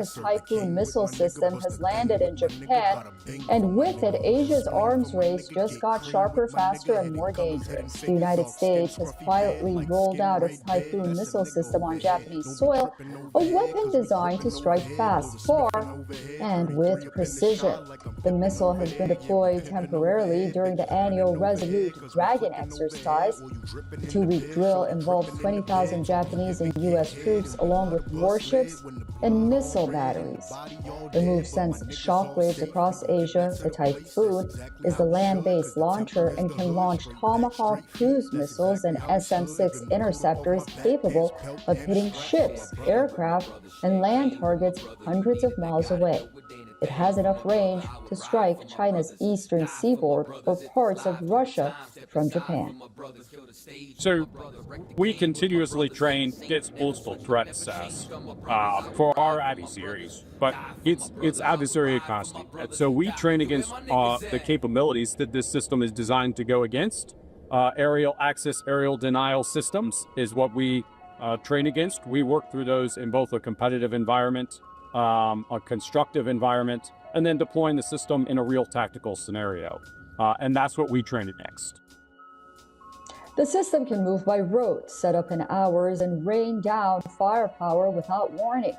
Typhoon missile system has landed in Japan, and with it, Asia's arms race just got sharper, faster, and more dangerous. The United States has quietly rolled out its Typhoon missile system on Japanese soil, a weapon designed to strike fast, far, and with precision. The missile has been deployed temporarily during the annual Resolute Dragon exercise. The two-week drill involves 20,000 Japanese and U.S. troops, along with warships and missile batteries. The move sends shockwaves across Asia. The Typhoon is the land-based launcher and can launch Tomahawk cruise missiles and SM-6 interceptors capable of hitting ships, aircraft, and land targets hundreds of miles away. It has enough range to strike China's eastern seaboard or parts of Russia from Japan. So we continuously train against multiple threat assess for our Abby series, but it's adversary agnostic. So we train against the capabilities that this system is designed to go against. Aerial access, aerial denial systems is what we train against. We work through those in both a competitive environment, a constructive environment, and then deploying the system in a real tactical scenario. And that's what we train against. The system can move by rote, set up in hours, and rain down firepower without warning.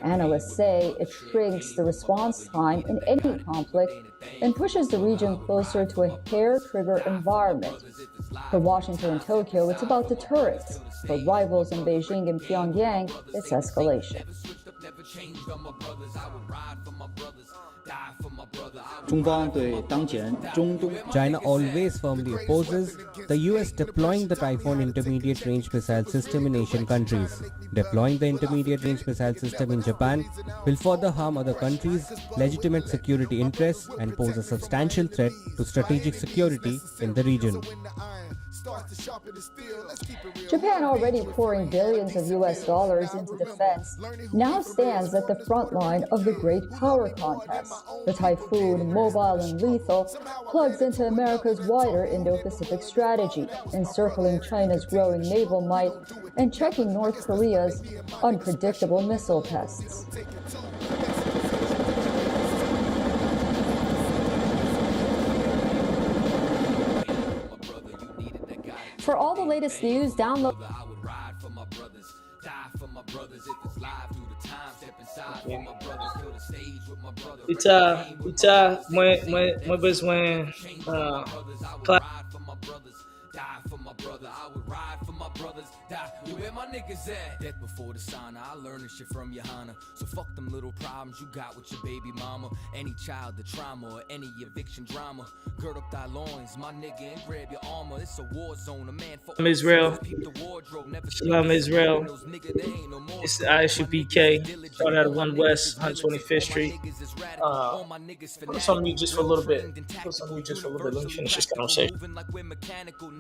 Analysts say it shrinks the response time in any conflict and pushes the region closer to a hair-trigger environment. For Washington and Tokyo, it's about deterrence. For rivals in Beijing and Pyongyang, it's escalation. China always firmly opposes the US deploying the Typhoon intermediate range missile system in Asian countries. Deploying the intermediate range missile system in Japan will further harm other countries' legitimate security interests and pose a substantial threat to strategic security in the region. Japan, already pouring billions of US dollars into defense, now stands at the front line of the great power contest. The Typhoon, mobile and lethal, plugs into America's wider Indo-Pacific strategy, encircling China's growing naval might and checking North Korea's unpredictable missile tests. For all the latest news, download. Moi besoin You where my niggas at? Death before the sauna. I learned this shit from Johanna. So fuck them little problems you got with your baby mama. Any child, the trauma, or any eviction drama. Gird up thy loins, my nigga, and grab your armor. It's a war zone. A man for Israel. Shalom Israel. It's the ISUPK. Started out of 1 West, 125th Street. Put some music just for a little bit. Let me finish this conversation.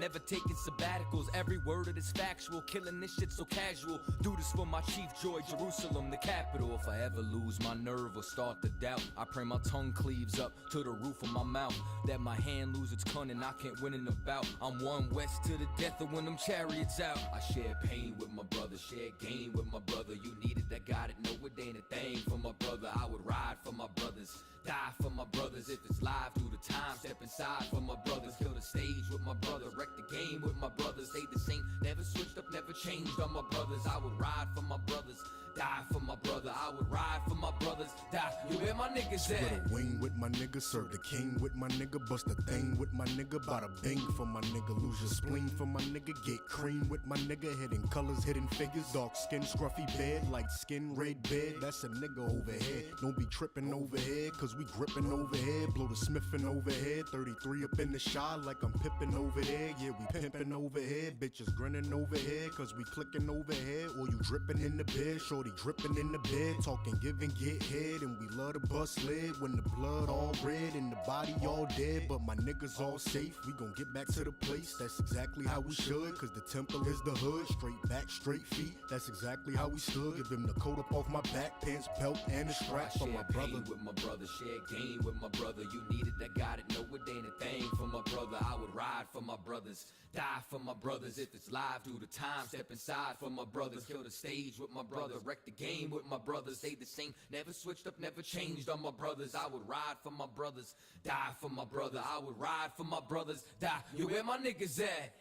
Never taking sabbaticals. Every word of this factual. Killing this shit so casual. Do this for my chief joy, Jerusalem, the capital. If I ever lose my nerve or start to doubt, I pray my tongue cleaves up to the roof of my mouth. That my hand lose its cunning, I can't win in the bout. I'm 1 West to the death of when them chariots out. I share pain with my brother, share gain with my brother. You needed that, got it, no it ain't a thing for my brother. I would ride for my brothers, die for my brothers. If it's live through the time, step inside for my brothers. Kill the stage with my brother, wreck the game with my brothers. Stay the same, never switched up, never changed on my brothers. I would ride for my brothers, die for my brother. I would ride for my brothers, die. You where my niggas at? Split a wing with my nigga, serve the king with my nigga, bust a thing with my nigga, bada bing for my nigga, lose your spleen for my nigga, get cream with my nigga, hidden colors, hidden figures, dark skin, scruffy bed, light skin, red bed, that's a nigga overhead. Don't be tripping overhead, cause we gripping overhead, blow the smithing overhead, 33 up in the shot like I'm pippin' over there, yeah we pimpin' overhead, bitches grinning overhead, cause we clicking overhead, or you dripping in the bed, shorty dripping in the bed, talking give and get head, and we love to bust lead when the blood all red and the body all dead, but my niggas all safe. We gon' get back to the place. That's exactly how we should, cause the temple is the hood. Straight back, straight feet. That's exactly how we stood. Give him the coat up off my back, pants, belt, and the strap for my brother. With my brother, share game with my brother. You need it, I got it. No, it ain't a thing for my brother. I would ride for my brothers, die for my brothers. If it's live, do the time, step inside for my brothers. Kill the stage with my brother, wreck the game with my brothers. Stay the same, never switched up, never changed on my brothers. I would ride for my brothers, die for my brother. I would ride for my brothers, die. You where my niggas at?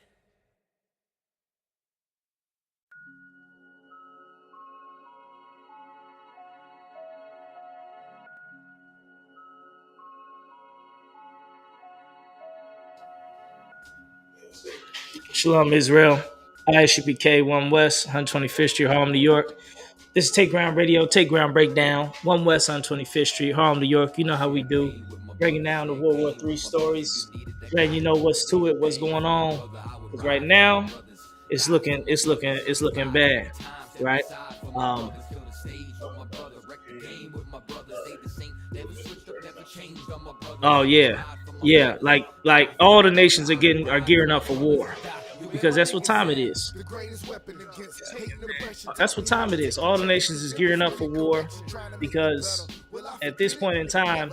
Shalom, Israel. ISUPK 1 West, 125th Street, Harlem, New York. This is Takeground Radio, Takeground Breakdown, 1 West, 125th Street, Harlem, New York. You know how we do. Breaking down the World War III stories. Letting you know what's to it, what's going on. Because right now, it's looking bad, right? Oh yeah. Like all the nations are gearing up for war, because that's what time it is. That's what time it is. All the nations is gearing up for war, because at this point in time,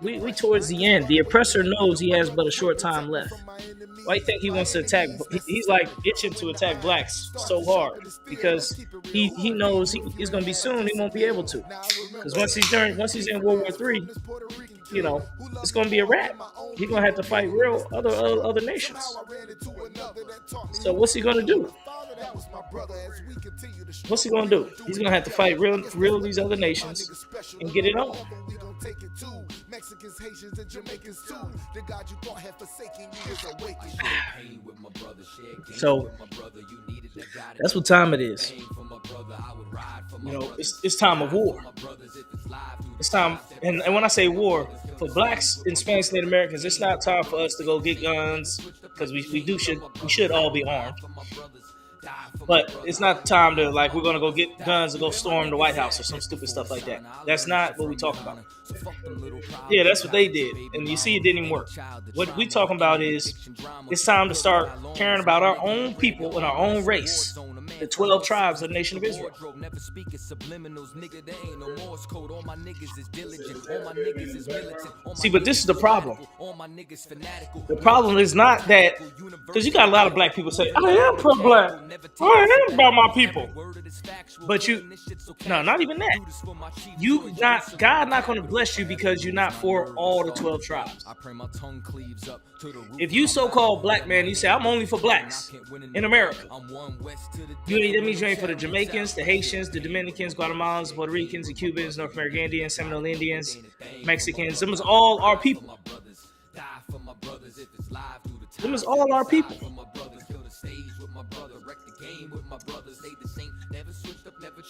we towards the end. The oppressor knows he has but a short time left. Why do you think he wants to attack? He's like itching to attack blacks so hard, because he knows he's going to be soon. He won't be able to, because once he's in World War III, you know, it's going to be a wrap. He's going to have to fight real other nations. So what's he going to do? What's he going to do? He's going to have to fight real these other nations and get it on. Mexicans, Haitians, and Jamaicans too. The God you thought had forsaken you is awakened. So that's what time it is. You know, it's time of war. It's time, and when I say war, for blacks and Spanish Native Americans, it's not time for us to go get guns, because we should all be armed. But it's not time to, like, we're gonna go get guns and go storm the White House or some stupid stuff like that. That's not what we talk about. Yeah, that's what they did, and you see it didn't even work. What we talking about is it's time to start caring about our own people and our own race, the 12 tribes of the nation of Israel. See, but this is the problem. The problem is not that, because you got a lot of black people say, I am pro-black. I am about my people. But not even that. God not going to bless you because you're not for all the 12 tribes. If you so-called black man, you say, I'm only for blacks in America. That means you ain't for the Jamaicans, the Haitians, the Dominicans, Guatemalans, Puerto Ricans, the Cubans, North American Indians, Seminole Indians, Mexicans. Them is all our people. Them is all our people.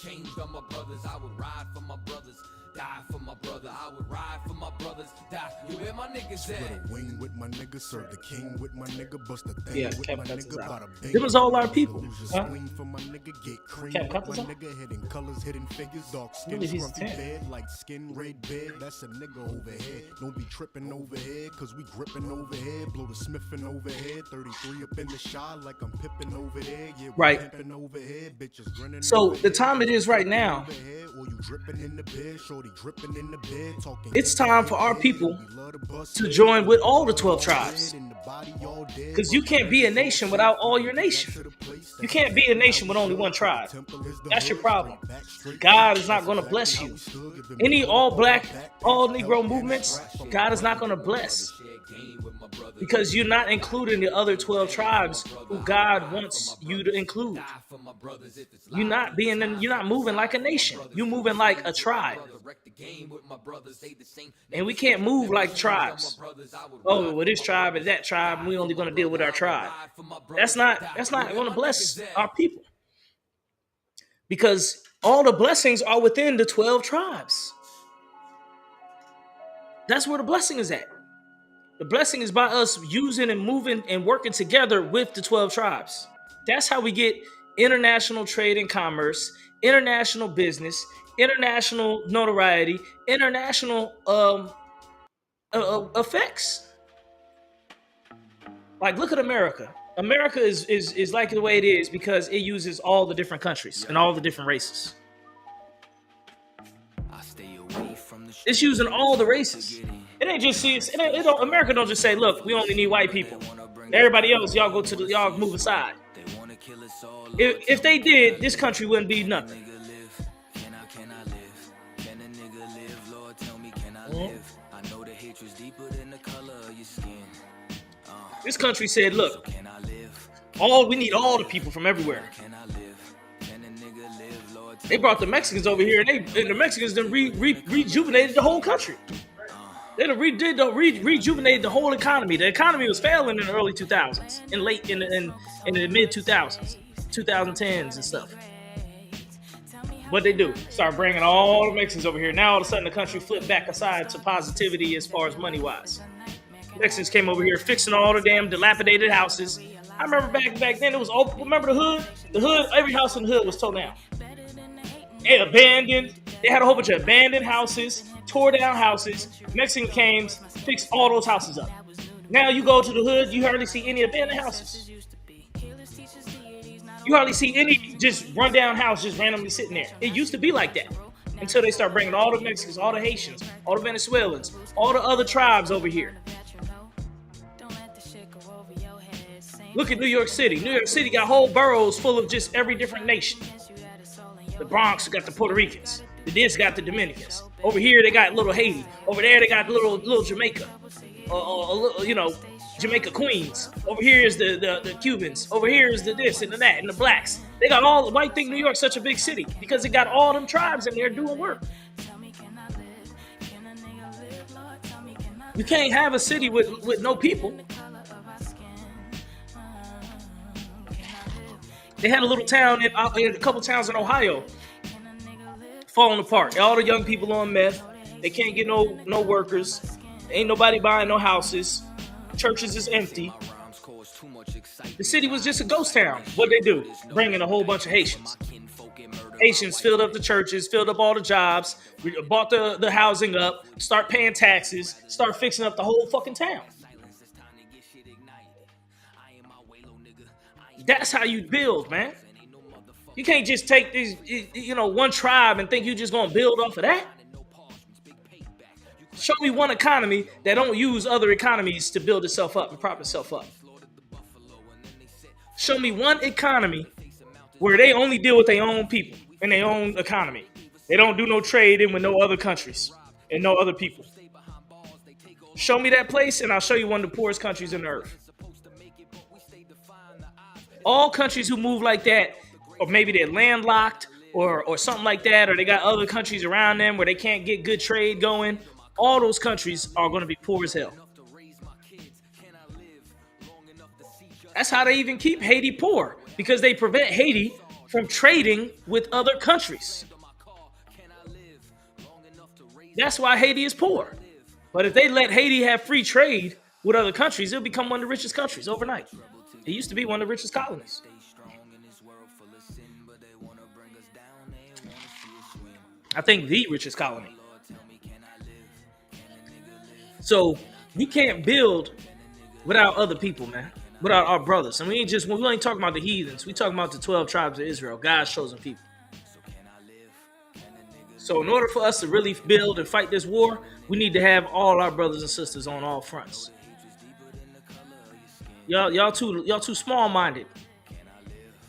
Changed on my brothers, I would ride for my brothers, die for my brother, I would ride for my brothers, die. You where my niggas at? Split a wing with my nigga, serve the king with my nigga, bust a thing yeah, with Cap my cuts nigga, us bada out. bing. Them is all our people. Huh? For my nigga, get cream Cap with cuts my us out. nigga, hidden colors, hidden figures, dark skin, Really, he's scruffy 10. bed, like skin red bed. That's a nigga over here. Don't be tripping over here, cause we gripping over here. Blow the Smithin' over here. 33 up in the shot, like I'm pippin' over there. Yeah, right. Pimpin' over here, bitches grinning. So the time it is right now, it's time for our people to join with all the 12 tribes. Because you can't be a nation without all your nation. You can't be a nation with only one tribe. That's your problem. God is not going to bless you. Any all black, all Negro movements, God is not going to bless. Because you're not including the other 12 tribes who God wants you to include. You're not moving like a nation. You're moving like a tribe. And we can't move like tribes. Oh, well, this tribe is that tribe, and we're only going to deal with our tribe. That's not going to bless our people. Because all the blessings are within the 12 tribes. That's where the blessing is at. The blessing is by us using and moving and working together with the 12 tribes. That's how we get international trade and commerce, international business, international notoriety, international effects. Like, look at America. America is like the way it is because it uses all the different countries and all the different races. It's using all the races. It ain't just America don't just say, look, we only need white people. Everybody else, y'all move aside. If they did, this country wouldn't be nothing. This country said, look, we need all the people from everywhere. They brought the Mexicans over here, and the Mexicans then rejuvenated the whole country. They rejuvenated the whole economy. The economy was failing in the early 2000s, in the mid 2000s, 2010s and stuff. What they do? Start bringing all the Mexicans over here. Now all of a sudden the country flipped back aside to positivity as far as money wise. Mexicans came over here fixing all the damn dilapidated houses. I remember back then it was open. Remember the hood? The hood, every house in the hood was tore down. They abandoned. They had a whole bunch of abandoned houses, tore down houses. Mexican came, fixed all those houses up. Now you go to the hood, you hardly see any abandoned houses. You hardly see any just run down house just randomly sitting there. It used to be like that until they start bringing all the Mexicans, all the Haitians, all the Venezuelans, all the other tribes over here. Look at New York City. New York City got whole boroughs full of just every different nation. The Bronx got the Puerto Ricans. The this got the Dominicans. Over here they got little Haiti. Over there they got little Jamaica. Jamaica Queens. Over here is the Cubans. Over here is the this and the that and the blacks. They got all. Why think New York's such a big city? Because it got all them tribes in there doing work. You can't have a city with no people. They had a little town in a couple towns in Ohio falling apart. All the young people on meth. They can't get no workers. Ain't nobody buying no houses. Churches is empty. The city was just a ghost town. What they do? Bring in a whole bunch of Haitians. Haitians filled up the churches, filled up all the jobs, bought the housing up, start paying taxes, start fixing up the whole fucking town. That's how you build, man. You can't just take these, one tribe and think you're just gonna build off of that. Show me one economy that don't use other economies to build itself up and prop itself up. Show me one economy where they only deal with their own people and their own economy. They don't do no trading with no other countries and no other people. Show me that place and I'll show you one of the poorest countries on the earth. All countries who move like that, or maybe they're landlocked or something like that, or they got other countries around them where they can't get good trade going, all those countries are going to be poor as hell. That's how they even keep Haiti poor, because they prevent Haiti from trading with other countries. That's why Haiti is poor. But if they let Haiti have free trade with other countries, it'll become one of the richest countries overnight. It used to be one of the richest colonies. I think the richest colony. So we can't build without other people, man. Without our brothers. And we ain't talking about the heathens. We talking about the 12 tribes of Israel, God's chosen people. So in order for us to really build and fight this war, we need to have all our brothers and sisters on all fronts. Y'all too small-minded.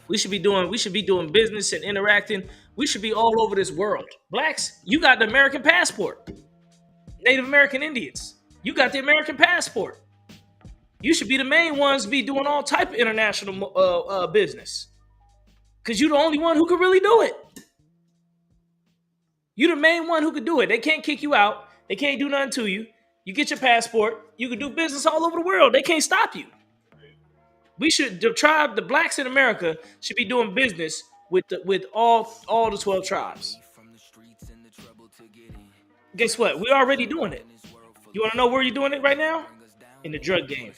We should be doing business and interacting. We should be all over this world. Blacks, you got the American passport. Native American Indians, you got the American passport. You should be the main ones be doing all type of international business. Because you're the only one who could really do it. You're the main one who could do it. They can't kick you out. They can't do nothing to you. You get your passport. You can do business all over the world. They can't stop you. The blacks in America should be doing business with all the 12 tribes. Guess what? We're already doing it. You want to know where you're doing it right now? In the drug game.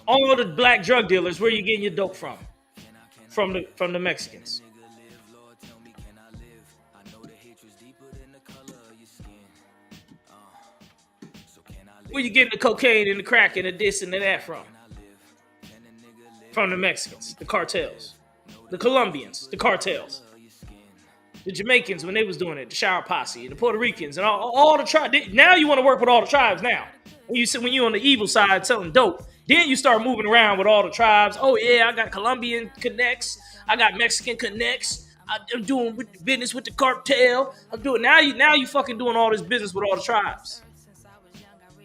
All the black drug dealers, where you getting your dope from? From the Mexicans. Where you getting the cocaine and the crack and the this and the that from? From the Mexicans, the cartels, the Colombians, the cartels, the Jamaicans when they was doing it, the Shower Posse, the Puerto Ricans, and all the tribes. Now you want to work with all the tribes now. When you on the evil side selling dope, then you start moving around with all the tribes. Oh yeah, I got Colombian connects, I got Mexican connects. I'm doing business with the cartel. I'm doing now you fucking doing all this business with all the tribes.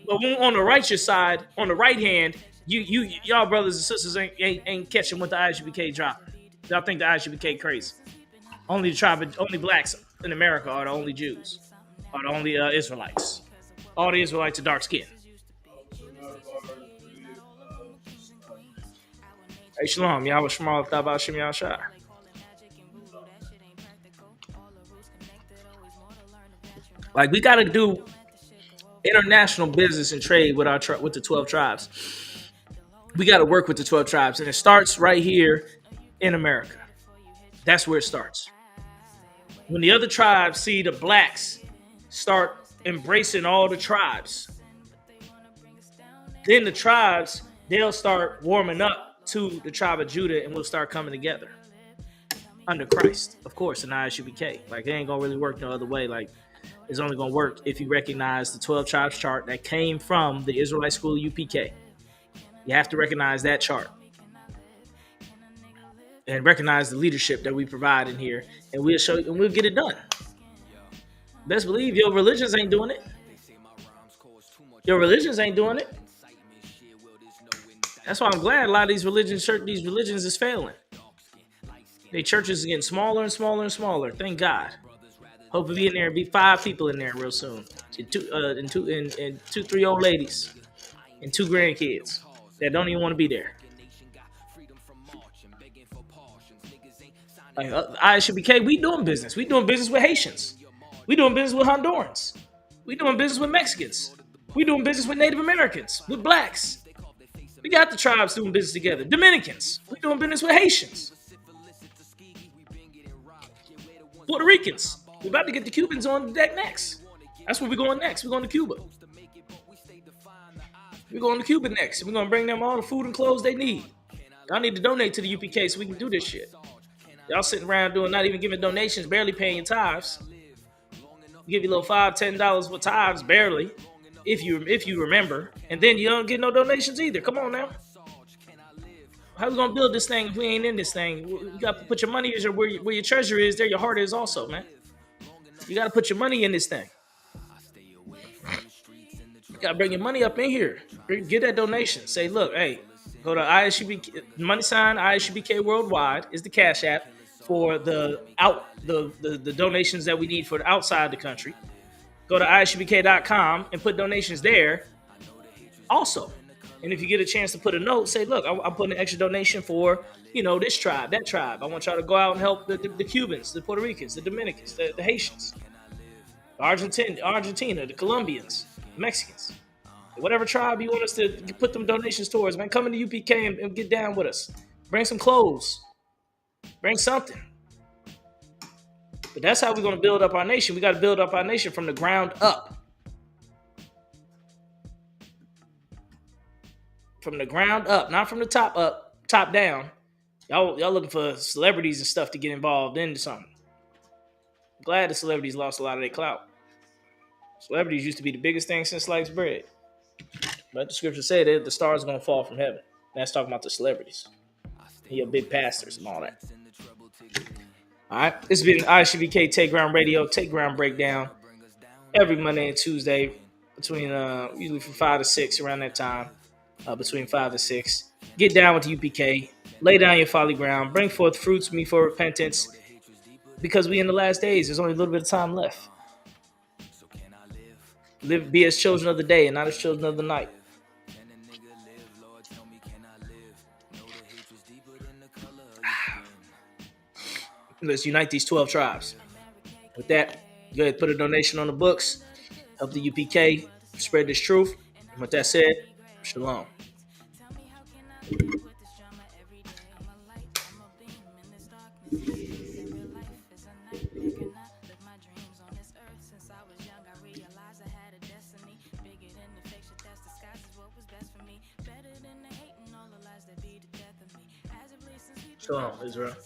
But on the righteous side, on the right hand, y'all brothers and sisters ain't catching what the ISUPK dropping. Y'all think the ISUPK crazy? Only blacks in America are the only Jews, are the only Israelites. All the Israelites are dark skinned. Hey, shalom. Y'all was small thought about Shem Yahshai. Like, we got to do international business and trade with with the 12 tribes. We got to work with the 12 tribes, and it starts right here in America. That's where it starts. When the other tribes see the blacks start embracing all the tribes, then the tribes, they'll start warming up to the tribe of Judah, and we'll start coming together under Christ, of course, in ISUPK. Like, it ain't gonna really work no other way. Like, it's only gonna work if you recognize the 12 tribes chart that came from the Israelite School of UPK. You have to recognize that chart and recognize the leadership that we provide in here, and we'll show you, and we'll get it done. Best believe your religions ain't doing it. Your religions ain't doing it. That's why I'm glad a lot of these religions is failing. The churches are getting smaller and smaller and smaller. Thank God. Hope to be in there and be 5 people in there real soon. And two, 3 old ladies and 2 grandkids that don't even want to be there. Like, ISUPK, we doing business. We doing business with Haitians. We doing business with Hondurans. We doing business with Mexicans. We doing business with Native Americans, with blacks. We got the tribes doing business together. Dominicans. We doing business with Haitians. Puerto Ricans. We're about to get the Cubans on the deck next. That's where we're going next. We're going to Cuba. We're going to Cuba next. We're going to bring them all the food and clothes they need. Y'all need to donate to the UPK so we can do this shit. Y'all sitting around not even giving donations, barely paying your tithes. Give you a little $5, $10 for tithes, barely, if you remember. And then you don't get no donations either. Come on now. How we gonna build this thing if we ain't in this thing? You gotta put your money where your treasure is, there your heart is also, man. You gotta put your money in this thing. You gotta bring your money up in here. Get that donation. Say, look, hey, go to ISUPK, ISUPK Worldwide is the Cash App for the donations that we need for the outside the country. Go to ISUPK.com and put donations there also. And if you get a chance to put a note, say, look, I'm putting an extra donation for, this tribe, that tribe. I want y'all to go out and help the Cubans, the Puerto Ricans, the Dominicans, the Haitians, the Argentina, the Colombians, the Mexicans. Whatever tribe you want us to put them donations towards, man, come into UPK and get down with us. Bring some clothes. Bring something. But that's how we're going to build up our nation. We got to build up our nation from the ground up. From the ground up, not from the top up, top down. Y'all looking for celebrities and stuff to get involved in something. I'm glad the celebrities lost a lot of their clout. Celebrities used to be the biggest thing since sliced bread. But the scripture said that the stars are going to fall from heaven. That's talking about the celebrities. And your big pastors and all that. All right. It's been ISUPK Takeground Radio, Takeground Breakdown. Every Monday and Tuesday between, usually from 5 to 6 around that time. Between 5 to 6. Get down with the UPK. Lay down your folly ground. Bring forth fruits me for repentance. Because we in the last days. There's only a little bit of time left. Be as children of the day and not as children of the night. Let's unite these 12 tribes. With that, go ahead and put a donation on the books. Help the UPK spread this truth. And with that said, shalom. Shalom, Israel.